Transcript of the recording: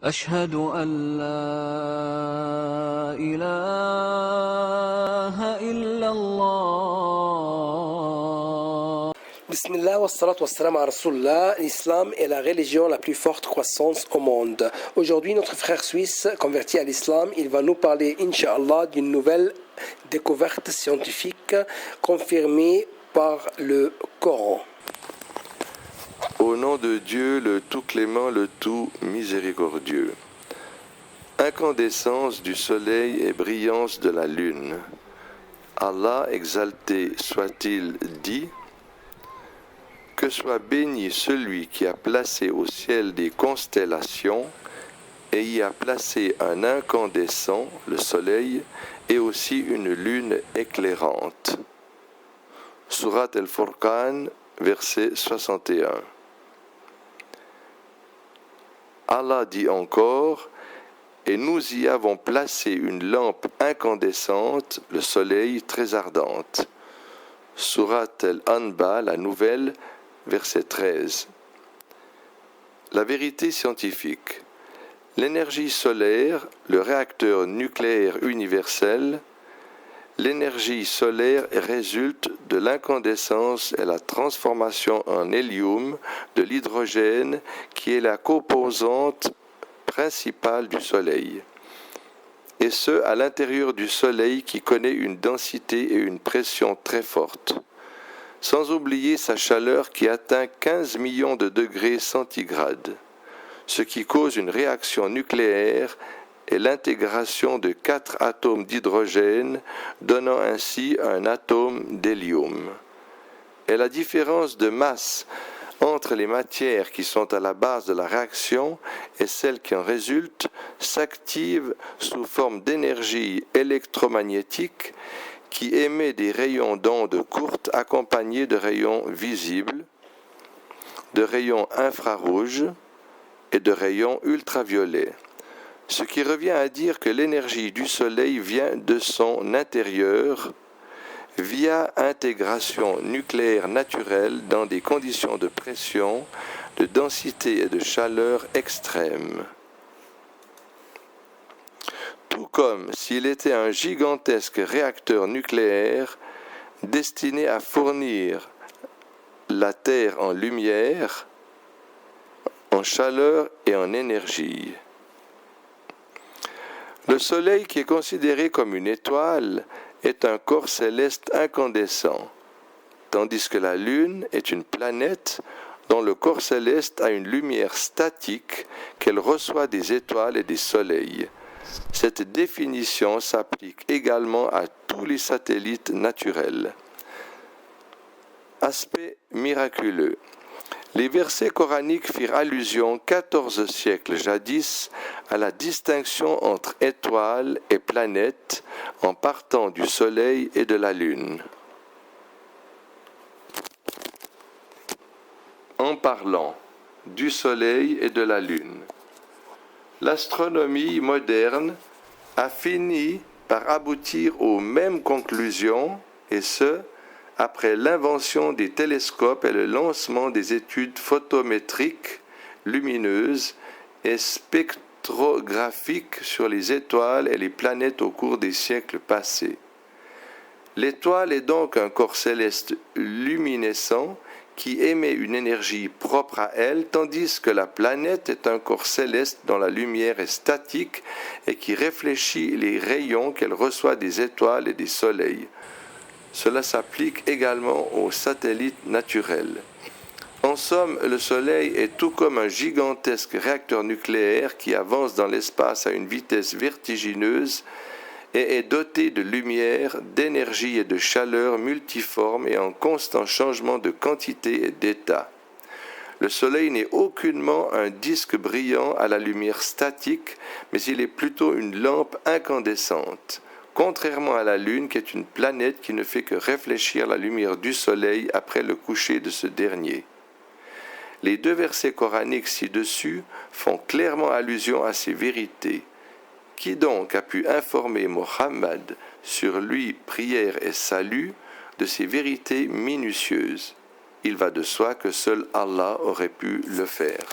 أشهد أن لا إله إلا الله. Bismillah wa salatu wa salam à Rasulullah. L'islam est la religion la plus forte croissance au monde. Aujourd'hui, notre frère suisse, converti à l'islam, il va nous parler, Inch'Allah, d'une nouvelle découverte scientifique confirmée par le Coran. Au nom de Dieu, le tout clément, le tout miséricordieux. Incandescence du soleil et brillance de la lune. Allah, exalté soit-il, dit: que soit béni celui qui a placé au ciel des constellations et y a placé un incandescent, le soleil, et aussi une lune éclairante. Surat al-Furqan, verset 61. Allah dit encore: et nous y avons placé une lampe incandescente, le soleil très ardente. Surat al-Anba, la nouvelle, verset 13. La vérité scientifique. L'énergie solaire, le réacteur nucléaire universel, l'énergie solaire résulte de l'incandescence et la transformation en hélium de l'hydrogène qui est la composante principale du Soleil. Et ce, à l'intérieur du Soleil qui connaît une densité et une pression très fortes. Sans oublier sa chaleur qui atteint 15 millions de degrés centigrades, ce qui cause une réaction nucléaire et l'intégration de 4 atomes d'hydrogène, donnant ainsi un atome d'hélium. Et la différence de masse entre les matières qui sont à la base de la réaction et celles qui en résultent s'active sous forme d'énergie électromagnétique qui émet des rayons d'ondes courtes accompagnés de rayons visibles, de rayons infrarouges et de rayons ultraviolets. Ce qui revient à dire que l'énergie du Soleil vient de son intérieur via intégration nucléaire naturelle dans des conditions de pression, de densité et de chaleur extrêmes. Tout comme s'il était un gigantesque réacteur nucléaire destiné à fournir la Terre en lumière, en chaleur et en énergie. Le Soleil, qui est considéré comme une étoile, est un corps céleste incandescent, tandis que la Lune est une planète dont le corps céleste a une lumière statique qu'elle reçoit des étoiles et des soleils. Cette définition s'applique également à tous les satellites naturels. Aspect miraculeux. Les versets coraniques firent allusion 14 siècles jadis à la distinction entre étoiles et planètes en partant du Soleil et de la Lune. En parlant du Soleil et de la Lune, l'astronomie moderne a fini par aboutir aux mêmes conclusions, et ce, après l'invention des télescopes et le lancement des études photométriques, lumineuses et spectrographiques sur les étoiles et les planètes au cours des siècles passés. L'étoile est donc un corps céleste luminescent qui émet une énergie propre à elle, tandis que la planète est un corps céleste dont la lumière est statique et qui réfléchit les rayons qu'elle reçoit des étoiles et des soleils. Cela s'applique également aux satellites naturels. En somme, le Soleil est tout comme un gigantesque réacteur nucléaire qui avance dans l'espace à une vitesse vertigineuse et est doté de lumière, d'énergie et de chaleur multiformes et en constant changement de quantité et d'état. Le Soleil n'est aucunement un disque brillant à la lumière statique, mais il est plutôt une lampe incandescente. Contrairement à la Lune qui est une planète qui ne fait que réfléchir la lumière du Soleil après le coucher de ce dernier. Les deux versets coraniques ci-dessus font clairement allusion à ces vérités. Qui donc a pu informer Mohammed, sur lui prière et salut, de ces vérités minutieuses? Il va de soi que seul Allah aurait pu le faire.